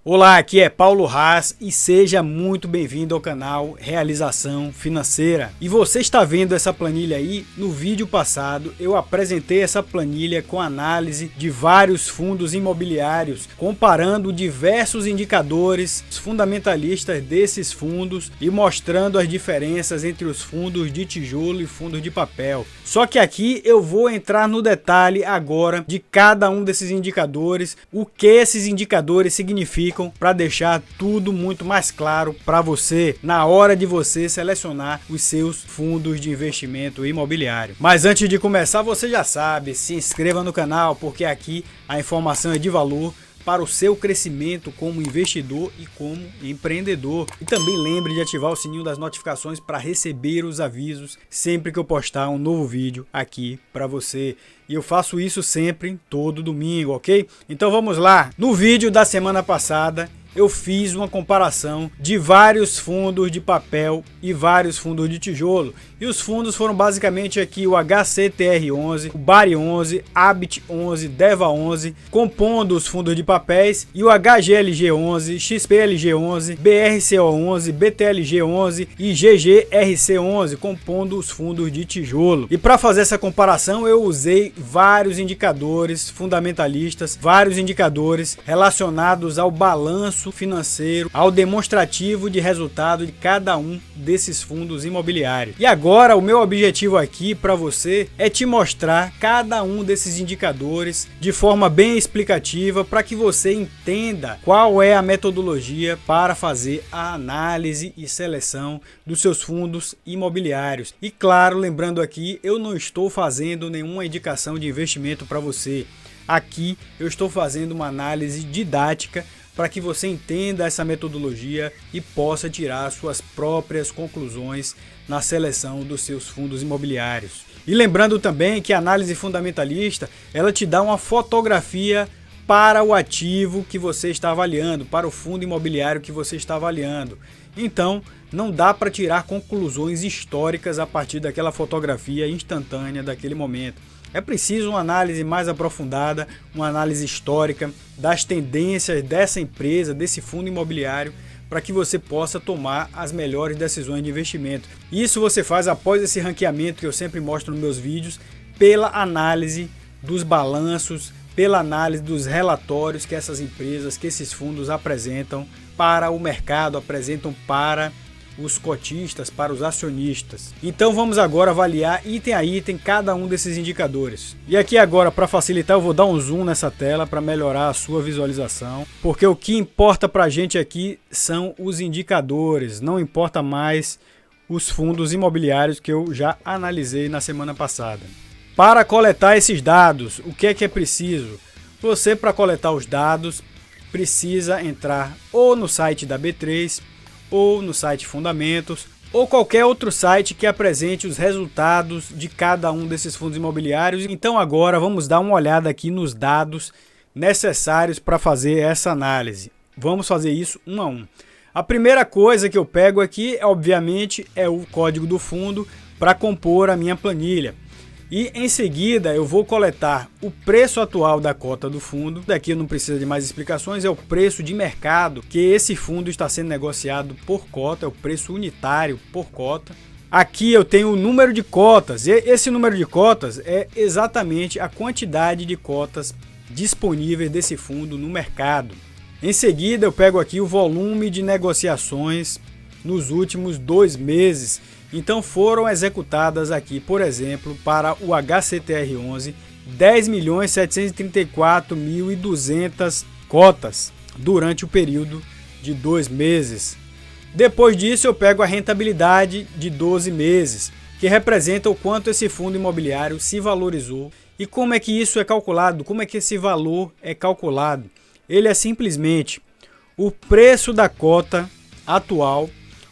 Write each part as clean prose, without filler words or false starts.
Olá, aqui é Paulo Haas e seja muito bem-vindo ao canal Realização Financeira. E você está vendo essa planilha aí? No vídeo passado eu apresentei essa planilha com análise de vários fundos imobiliários, comparando diversos indicadores fundamentalistas desses fundos e mostrando as diferenças entre os fundos de tijolo e fundos de papel. Só que aqui eu vou entrar no detalhe agora de cada um desses indicadores, o que esses indicadores significam, para deixar tudo muito mais claro para você na hora de você selecionar os seus fundos de investimento imobiliário. Mas antes de começar, você já sabe, se inscreva no canal, porque aqui a informação é de valor para o seu crescimento como investidor e como empreendedor. E também lembre de ativar o sininho das notificações para receber os avisos sempre que eu postar um novo vídeo aqui para você. E eu faço isso sempre, todo domingo, ok? Então vamos lá. No vídeo da semana passada, eu fiz uma comparação de vários fundos de papel e vários fundos de tijolo. E os fundos foram basicamente aqui o HCTR11, o BARI11, ABIT11, DEVA11, compondo os fundos de papéis, e o HGLG11, XPLG11, BRCO11, BTLG11 e GGRC11, compondo os fundos de tijolo. E para fazer essa comparação eu usei vários indicadores fundamentalistas, vários indicadores relacionados ao balanço financeiro, ao demonstrativo de resultado de cada um desses fundos imobiliários. E agora o meu objetivo aqui para você é te mostrar cada um desses indicadores de forma bem explicativa para que você entenda qual é a metodologia para fazer a análise e seleção dos seus fundos imobiliários. E claro, lembrando aqui, eu não estou fazendo nenhuma indicação de investimento para você. Aqui eu estou fazendo uma análise didática para que você entenda essa metodologia e possa tirar suas próprias conclusões na seleção dos seus fundos imobiliários. E lembrando também que a análise fundamentalista, ela te dá uma fotografia para o ativo que você está avaliando, para o fundo imobiliário que você está avaliando. Então, não dá para tirar conclusões históricas a partir daquela fotografia instantânea daquele momento. É preciso uma análise mais aprofundada, uma análise histórica das tendências dessa empresa, desse fundo imobiliário, para que você possa tomar as melhores decisões de investimento. Isso você faz após esse ranqueamento que eu sempre mostro nos meus vídeos, pela análise dos balanços, pela análise dos relatórios que essas empresas, que esses fundos apresentam para o mercado, apresentam para os cotistas, para os acionistas. Então vamos agora avaliar item a item cada um desses indicadores. E aqui agora, para facilitar, eu vou dar um zoom nessa tela para melhorar a sua visualização, porque o que importa para a gente aqui são os indicadores, não importa mais os fundos imobiliários que eu já analisei na semana passada. Para coletar esses dados, o que é preciso? Você, para coletar os dados, precisa entrar ou no site da B3, ou no site Fundamentos, ou qualquer outro site que apresente os resultados de cada um desses fundos imobiliários. Então agora vamos dar uma olhada aqui nos dados necessários para fazer essa análise. Vamos fazer isso um a um. A primeira coisa que eu pego aqui, obviamente, é o código do fundo para compor a minha planilha. E em seguida eu vou coletar o preço atual da cota do fundo. Daqui não precisa de mais explicações, é o preço de mercado que esse fundo está sendo negociado por cota, é o preço unitário por cota. Aqui eu tenho o número de cotas, e esse número de cotas é exatamente a quantidade de cotas disponíveis desse fundo no mercado. Em seguida eu pego aqui o volume de negociações nos últimos 2 meses. Então foram executadas aqui, por exemplo, para o HCTR11, 10.734.200 cotas durante o período de 2 meses. Depois disso eu pego a rentabilidade de 12 meses, que representa o quanto esse fundo imobiliário se valorizou. E como é que isso é calculado? Como é que esse valor é calculado? Ele é simplesmente o preço da cota atual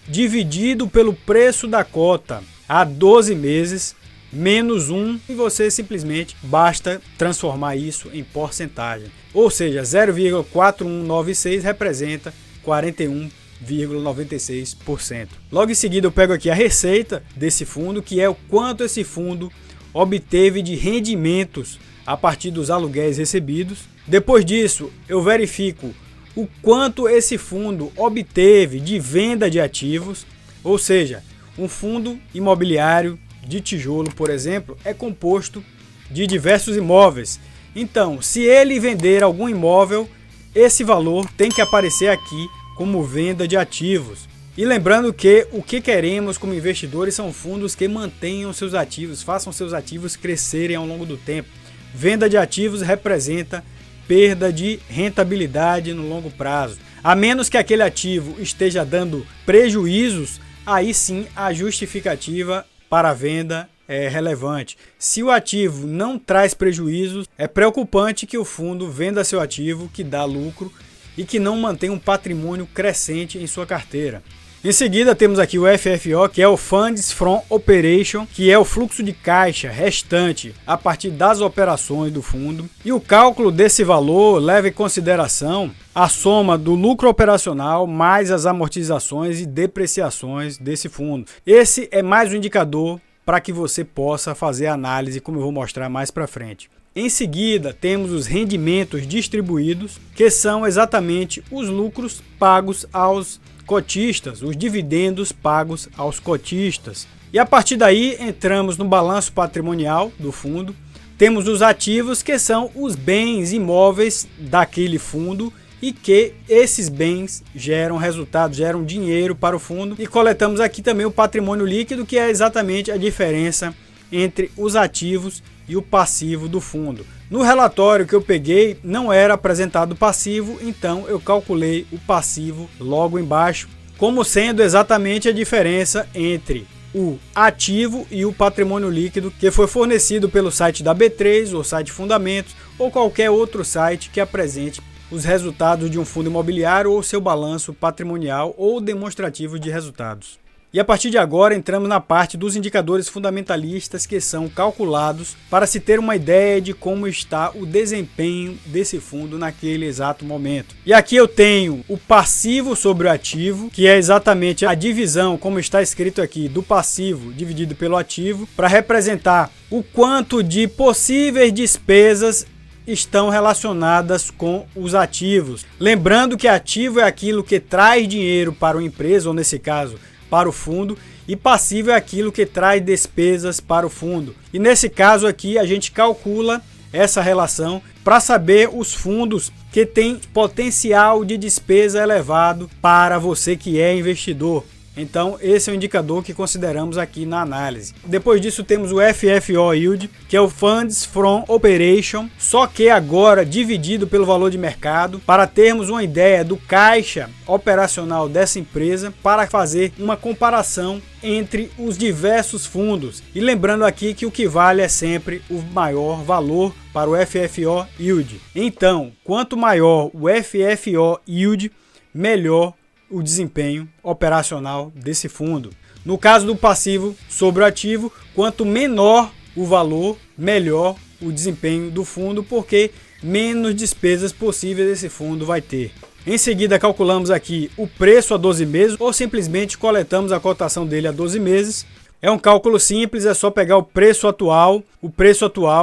dividido pelo preço da cota há 12 meses, menos 1, e você simplesmente basta transformar isso em porcentagem. Ou seja, 0,4196 representa 41,96%. Logo em seguida eu pego aqui a receita desse fundo, que é o quanto esse fundo obteve de rendimentos a partir dos aluguéis recebidos. Depois disso, eu verifico o quanto esse fundo obteve de venda de ativos, ou seja, um fundo imobiliário de tijolo, por exemplo, é composto de diversos imóveis. Então, se ele vender algum imóvel, esse valor tem que aparecer aqui como venda de ativos. E lembrando que o que queremos como investidores são fundos que mantenham seus ativos, façam seus ativos crescerem ao longo do tempo. Venda de ativos representa perda de rentabilidade no longo prazo. A menos que aquele ativo esteja dando prejuízos, aí sim a justificativa para a venda é relevante. Se o ativo não traz prejuízos, é preocupante que o fundo venda seu ativo que dá lucro e que não mantém um patrimônio crescente em sua carteira. Em seguida temos aqui o FFO, que é o Funds from Operation, que é o fluxo de caixa restante a partir das operações do fundo. E o cálculo desse valor leva em consideração a soma do lucro operacional mais as amortizações e depreciações desse fundo. Esse é mais um indicador para que você possa fazer a análise, como eu vou mostrar mais para frente. Em seguida, temos os rendimentos distribuídos, que são exatamente os lucros pagos aos cotistas, os dividendos pagos aos cotistas. E a partir daí entramos no balanço patrimonial do fundo. Temos os ativos, que são os bens imóveis daquele fundo e que esses bens geram resultados, geram dinheiro para o fundo. E coletamos aqui também o patrimônio líquido, que é exatamente a diferença entre os ativos e o passivo do fundo. No relatório que eu peguei não era apresentado o passivo, então eu calculei o passivo logo embaixo, como sendo exatamente a diferença entre o ativo e o patrimônio líquido que foi fornecido pelo site da B3, ou site Fundamentos, ou qualquer outro site que apresente os resultados de um fundo imobiliário ou seu balanço patrimonial ou demonstrativo de resultados. E a partir de agora entramos na parte dos indicadores fundamentalistas que são calculados para se ter uma ideia de como está o desempenho desse fundo naquele exato momento. E aqui eu tenho o passivo sobre o ativo, que é exatamente a divisão, como está escrito aqui, do passivo dividido pelo ativo, para representar o quanto de possíveis despesas estão relacionadas com os ativos. Lembrando que ativo é aquilo que traz dinheiro para uma empresa, ou nesse caso, para o fundo, e passivo é aquilo que traz despesas para o fundo. E nesse caso aqui a gente calcula essa relação para saber os fundos que têm potencial de despesa elevado para você que é investidor. Então esse é o indicador que consideramos aqui na análise. Depois disso temos o FFO Yield, que é o Funds from Operation, só que agora dividido pelo valor de mercado, para termos uma ideia do caixa operacional dessa empresa, para fazer uma comparação entre os diversos fundos. E lembrando aqui que o que vale é sempre o maior valor para o FFO Yield. Então, quanto maior o FFO Yield, melhor o desempenho operacional desse fundo. No caso do passivo sobre o ativo, quanto menor o valor, melhor o desempenho do fundo, porque menos despesas possíveis esse fundo vai ter. Em seguida, calculamos aqui o preço a 12 meses ou simplesmente coletamos a cotação dele a 12 meses. É um cálculo simples, é só pegar o preço atual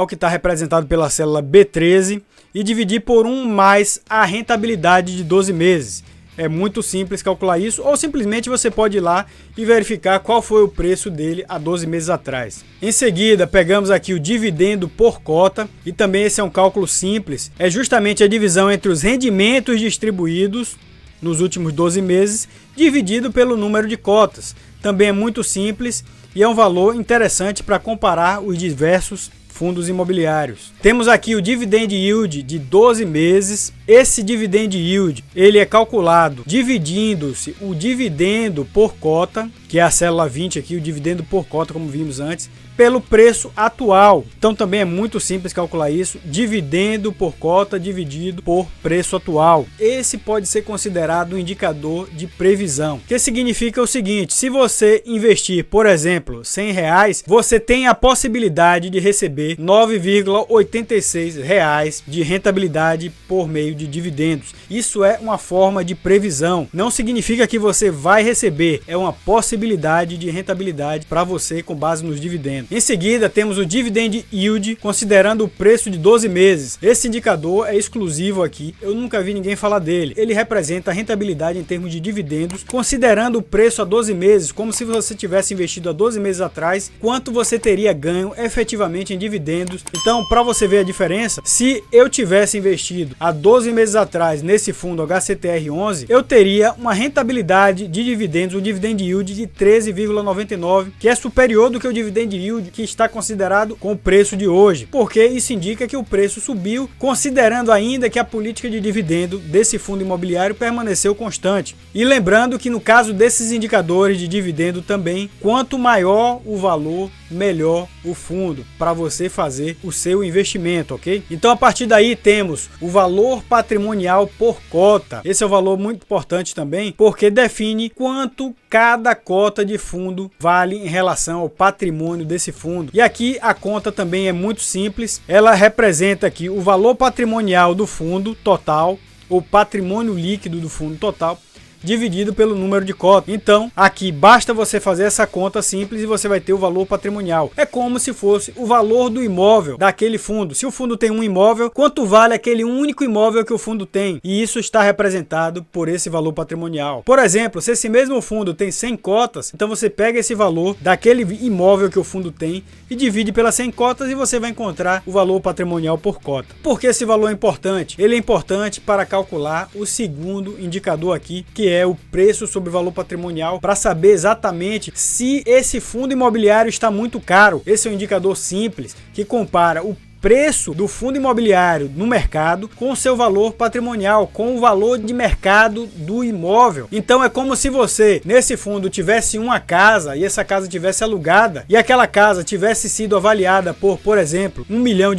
que está representado pela célula B13 e dividir por 1 mais a rentabilidade de 12 meses. É muito simples calcular isso, ou simplesmente você pode ir lá e verificar qual foi o preço dele há 12 meses atrás. Em seguida, pegamos aqui o dividendo por cota, e também esse é um cálculo simples, é justamente a divisão entre os rendimentos distribuídos nos últimos 12 meses, dividido pelo número de cotas. Também é muito simples e é um valor interessante para comparar os diversos fundos imobiliários. Temos aqui o Dividend Yield de 12 meses. Esse Dividend Yield, ele é calculado dividindo-se o dividendo por cota, que é a célula 20 aqui, o dividendo por cota, como vimos antes, pelo preço atual. Então também é muito simples calcular isso, dividendo por cota dividido por preço atual. Esse pode ser considerado um indicador de previsão, que significa o seguinte: se você investir, por exemplo, R$100, você tem a possibilidade de receber R$9,86 de rentabilidade por meio de dividendos. Isso é uma forma de previsão, não significa que você vai receber, é uma possibilidade de rentabilidade para você com base nos dividendos. Em seguida, temos o Dividend Yield, considerando o preço de 12 meses. Esse indicador é exclusivo aqui, eu nunca vi ninguém falar dele. Ele representa a rentabilidade em termos de dividendos, considerando o preço a 12 meses, como se você tivesse investido há 12 meses atrás, quanto você teria ganho efetivamente em dividendos. Então, para você ver a diferença, se eu tivesse investido há 12 meses atrás nesse fundo HCTR11, eu teria uma rentabilidade de dividendos, um dividend yield de 13,99, que é superior do que o dividend yield que está considerado com o preço de hoje, porque isso indica que o preço subiu, considerando ainda que a política de dividendo desse fundo imobiliário permaneceu constante. E lembrando que no caso desses indicadores de dividendo também, quanto maior o valor, melhor o fundo para você fazer o seu investimento, ok? Então, a partir daí temos o valor patrimonial por cota. Esse é um valor muito importante também, porque define quanto cada cota de fundo vale em relação ao patrimônio desse fundo. E aqui a conta também é muito simples. Ela representa aqui o valor patrimonial do fundo total, o patrimônio líquido do fundo total, dividido pelo número de cotas. Então, aqui basta você fazer essa conta simples e você vai ter o valor patrimonial. É como se fosse o valor do imóvel daquele fundo. Se o fundo tem um imóvel, quanto vale aquele único imóvel que o fundo tem? E isso está representado por esse valor patrimonial. Por exemplo, se esse mesmo fundo tem 100 cotas, então você pega esse valor daquele imóvel que o fundo tem e divide pelas 100 cotas e você vai encontrar o valor patrimonial por cota. Por que esse valor é importante? Ele é importante para calcular o segundo indicador aqui, que é o preço sobre o valor patrimonial, para saber exatamente se esse fundo imobiliário está muito caro. Esse é um indicador simples que compara o preço do fundo imobiliário no mercado com o seu valor patrimonial, com o valor de mercado do imóvel. Então é como se você nesse fundo tivesse uma casa e essa casa tivesse alugada e aquela casa tivesse sido avaliada por exemplo, R$1 milhão,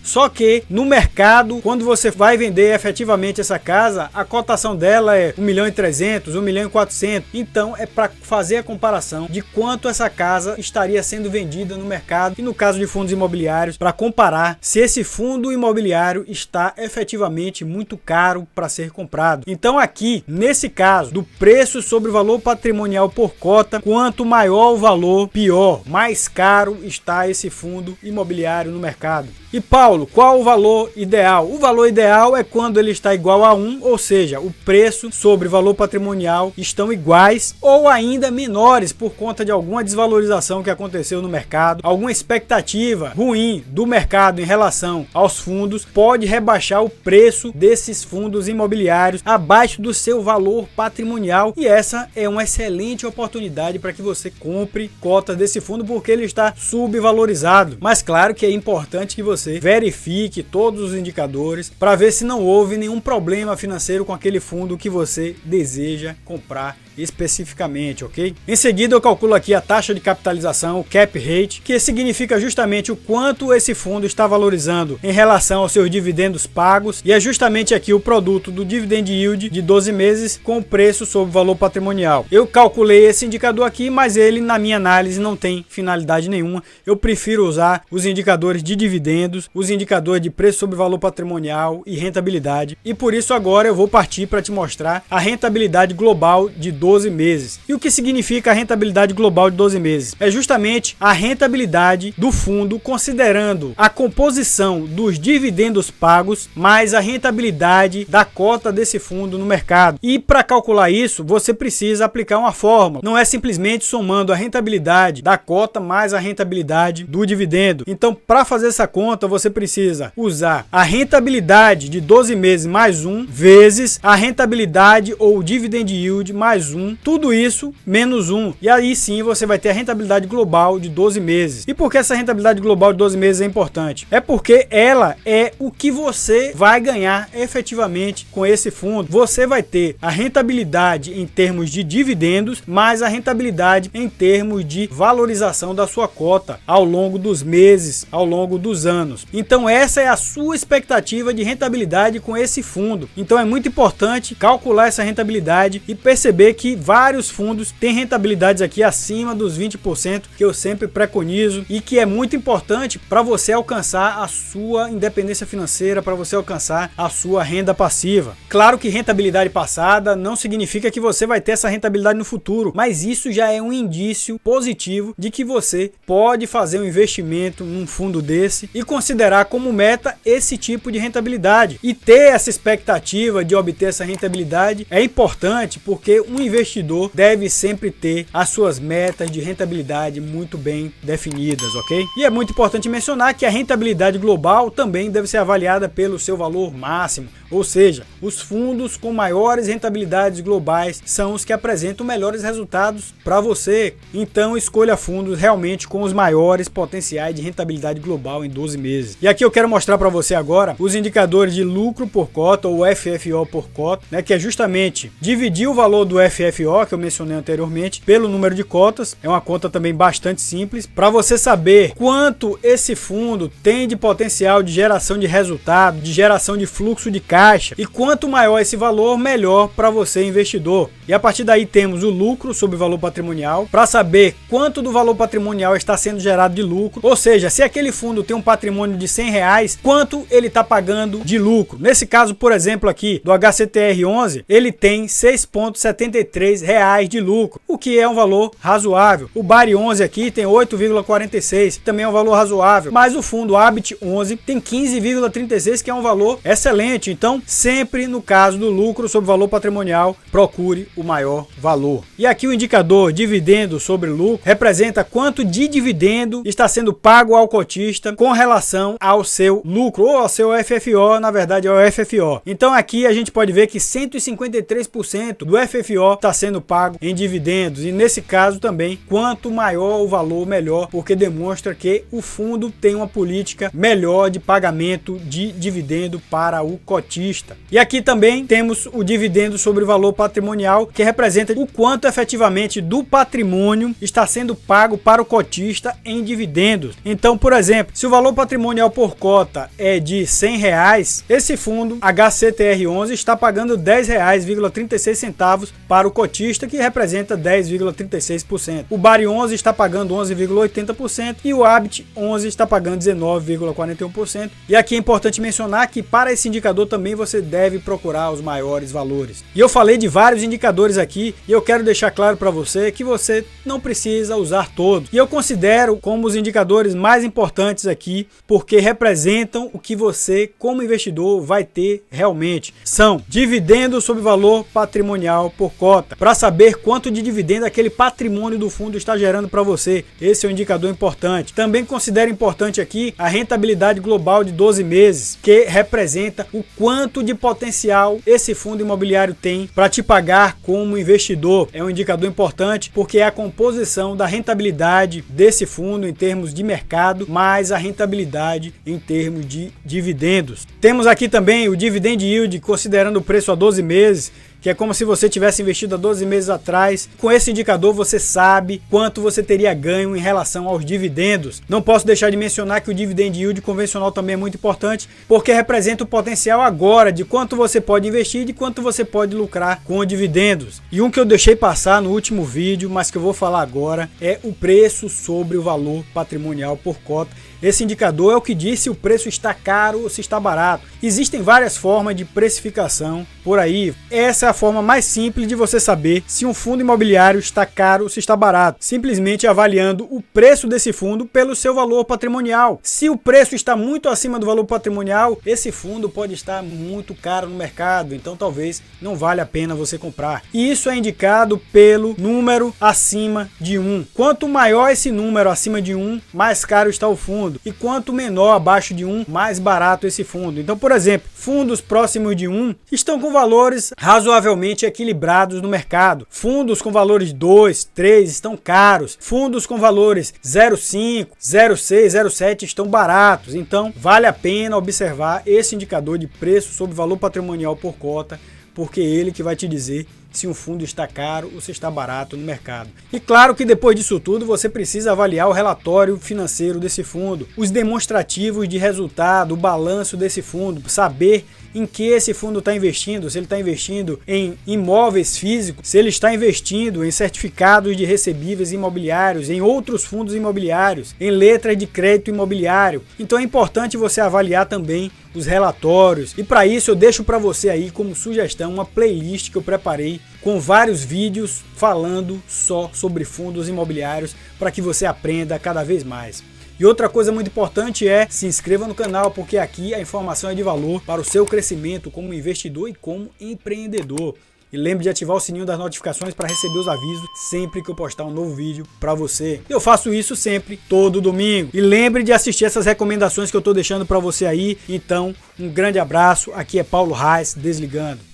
só que no mercado, quando você vai vender efetivamente essa casa, a cotação dela é 1.300.000, 1.400.000. Então é para fazer a comparação de quanto essa casa estaria sendo vendida no mercado e no caso de fundos imobiliários, para comparar se esse fundo imobiliário está efetivamente muito caro para ser comprado. Então aqui, nesse caso, do preço sobre o valor patrimonial por cota, quanto maior o valor, pior, mais caro está esse fundo imobiliário no mercado. E Paulo, qual o valor ideal? O valor ideal é quando ele está igual a 1, ou seja, o preço sobre o valor patrimonial estão iguais ou ainda menores por conta de alguma desvalorização que aconteceu no mercado, alguma expectativa ruim do mercado em relação aos fundos pode rebaixar o preço desses fundos imobiliários abaixo do seu valor patrimonial, e essa é uma excelente oportunidade para que você compre cotas desse fundo porque ele está subvalorizado. Mas claro que é importante que você verifique todos os indicadores para ver se não houve nenhum problema financeiro com aquele fundo que você deseja comprar especificamente, ok? Em seguida eu calculo aqui a taxa de capitalização, o cap rate, que significa justamente o quanto esse fundo está valorizando em relação aos seus dividendos pagos, e é justamente aqui o produto do dividend yield de 12 meses com o preço sobre o valor patrimonial. Eu calculei esse indicador aqui, mas ele na minha análise não tem finalidade nenhuma. Eu prefiro usar os indicadores de dividendos, os indicadores de preço sobre valor patrimonial e rentabilidade, e por isso agora eu vou partir para te mostrar a rentabilidade global de 12 meses. E o que significa a rentabilidade global de 12 meses? É justamente a rentabilidade do fundo considerando a composição dos dividendos pagos mais a rentabilidade da cota desse fundo no mercado. E para calcular isso, você precisa aplicar uma fórmula. Não é simplesmente somando a rentabilidade da cota mais a rentabilidade do dividendo. Então, para fazer essa conta, você precisa usar a rentabilidade de 12 meses mais 1 vezes a rentabilidade ou dividend yield mais 1, tudo isso menos 1, e aí sim você vai ter a rentabilidade global de 12 meses. E por que essa rentabilidade global de 12 meses é importante? É porque ela é o que você vai ganhar efetivamente com esse fundo. Você vai ter a rentabilidade em termos de dividendos, mais a rentabilidade em termos de valorização da sua cota ao longo dos meses, ao longo dos anos. Então essa é a sua expectativa de rentabilidade com esse fundo. Então é muito importante calcular essa rentabilidade e perceber que vários fundos têm rentabilidades aqui acima dos 20%, que eu sempre preconizo e que é muito importante para você alcançar alcançar a sua independência financeira, para você alcançar a sua renda passiva. Claro que rentabilidade passada não significa que você vai ter essa rentabilidade no futuro, mas isso já é um indício positivo de que você pode fazer um investimento num fundo desse e considerar como meta esse tipo de rentabilidade. E ter essa expectativa de obter essa rentabilidade é importante, porque um investidor deve sempre ter as suas metas de rentabilidade muito bem definidas, ok? E é muito importante mencionar que a rentabilidade global também deve ser avaliada pelo seu valor máximo, ou seja, os fundos com maiores rentabilidades globais são os que apresentam melhores resultados para você. Então escolha fundos realmente com os maiores potenciais de rentabilidade global em 12 meses. E aqui eu quero mostrar para você agora os indicadores de lucro por cota, ou FFO por cota, né, que é justamente dividir o valor do FFO, que eu mencionei anteriormente, pelo número de cotas. É uma conta também bastante simples, para você saber quanto esse fundo tem de potencial de geração de resultado, de geração de fluxo de caixa, e quanto maior esse valor, melhor para você investidor. E a partir daí temos o lucro sobre o valor patrimonial, para saber quanto do valor patrimonial está sendo gerado de lucro, ou seja, se aquele fundo tem um patrimônio de R$100, quanto ele está pagando de lucro. Nesse caso, por exemplo, aqui do HCTR11, ele tem R$6,73 de lucro, o que é um valor razoável. O BARI11 aqui tem 8,46, também é um valor razoável, mas o fundo Habit11 tem 15,36, que é um valor excelente. Então, sempre no caso do lucro sobre valor patrimonial, procure o maior valor. E aqui o indicador dividendo sobre lucro representa quanto de dividendo está sendo pago ao cotista com relação ao seu lucro, ou ao seu FFO, na verdade é o FFO. Então aqui a gente pode ver que 153% do FFO está sendo pago em dividendos, e nesse caso também, quanto maior o valor, melhor, porque demonstra que o fundo tem uma política melhor de pagamento de dividendo para o cotista. E aqui também temos o dividendo sobre o valor patrimonial, que representa o quanto efetivamente do patrimônio está sendo pago para o cotista em dividendos. Então, por exemplo, se o valor patrimonial por cota é de R$100, esse fundo HCTR11 está pagando R$10,36 para o cotista, que representa 10,36%. O BARI11 está pagando 11,80% e o Habit11 está pagando 19,41%. E aqui é importante mencionar que para esse indicador também você deve procurar os maiores valores. E eu falei de vários indicadores aqui, e eu quero deixar claro para você que você não precisa usar todos. E eu considero como os indicadores mais importantes aqui, porque representam o que você, como investidor, vai ter realmente. São dividendos sobre valor patrimonial por cota, para saber quanto de dividendo aquele patrimônio do fundo está gerando para você. Esse é um indicador importante. Também considero importante aqui a rentabilidade global de 12 meses, que representa o quanto de potencial esse fundo imobiliário tem para te pagar como investidor. É um indicador importante porque é a composição da rentabilidade desse fundo em termos de mercado, mais a rentabilidade em termos de dividendos. Temos aqui também o dividend yield, considerando o preço a 12 meses, que é como se você tivesse investido há 12 meses atrás. Com esse indicador você sabe quanto você teria ganho em relação aos dividendos. Não posso deixar de mencionar que o dividend yield convencional também é muito importante, porque representa o potencial agora de quanto você pode investir e de quanto você pode lucrar com dividendos. E um que eu deixei passar no último vídeo, mas que eu vou falar agora, é o preço sobre o valor patrimonial por cota. Esse indicador é o que diz se o preço está caro ou se está barato. Existem várias formas de precificação por aí. Essa é a forma mais simples de você saber se um fundo imobiliário está caro ou se está barato, simplesmente avaliando o preço desse fundo pelo seu valor patrimonial. Se o preço está muito acima do valor patrimonial, esse fundo pode estar muito caro no mercado, então talvez não valha a pena você comprar. E isso é indicado pelo número acima de 1. Quanto maior esse número acima de 1, mais caro está o fundo. E quanto menor abaixo de 1, mais barato esse fundo. Então, por exemplo, fundos próximos de 1 estão com valores razoavelmente equilibrados no mercado. Fundos com valores 2, 3 estão caros. Fundos com valores 0,5, 0,6, 0,7 estão baratos. Então, vale a pena observar esse indicador de preço sobre valor patrimonial por cota, porque é ele que vai te dizer se um fundo está caro ou se está barato no mercado. E claro que depois disso tudo você precisa avaliar o relatório financeiro desse fundo, os demonstrativos de resultado, o balanço desse fundo, saber em que esse fundo está investindo, se ele está investindo em imóveis físicos, se ele está investindo em certificados de recebíveis imobiliários, em outros fundos imobiliários, em letras de crédito imobiliário. Então é importante você avaliar também os relatórios, e para isso eu deixo para você aí como sugestão uma playlist que eu preparei com vários vídeos falando só sobre fundos imobiliários para que você aprenda cada vez mais. E outra coisa muito importante é se inscreva no canal, porque aqui a informação é de valor para o seu crescimento como investidor e como empreendedor. E lembre de ativar o sininho das notificações para receber os avisos sempre que eu postar um novo vídeo para você. Eu faço isso sempre, todo domingo. E lembre de assistir essas recomendações que eu estou deixando para você aí. Então, um grande abraço. Aqui é Paulo Reis, desligando.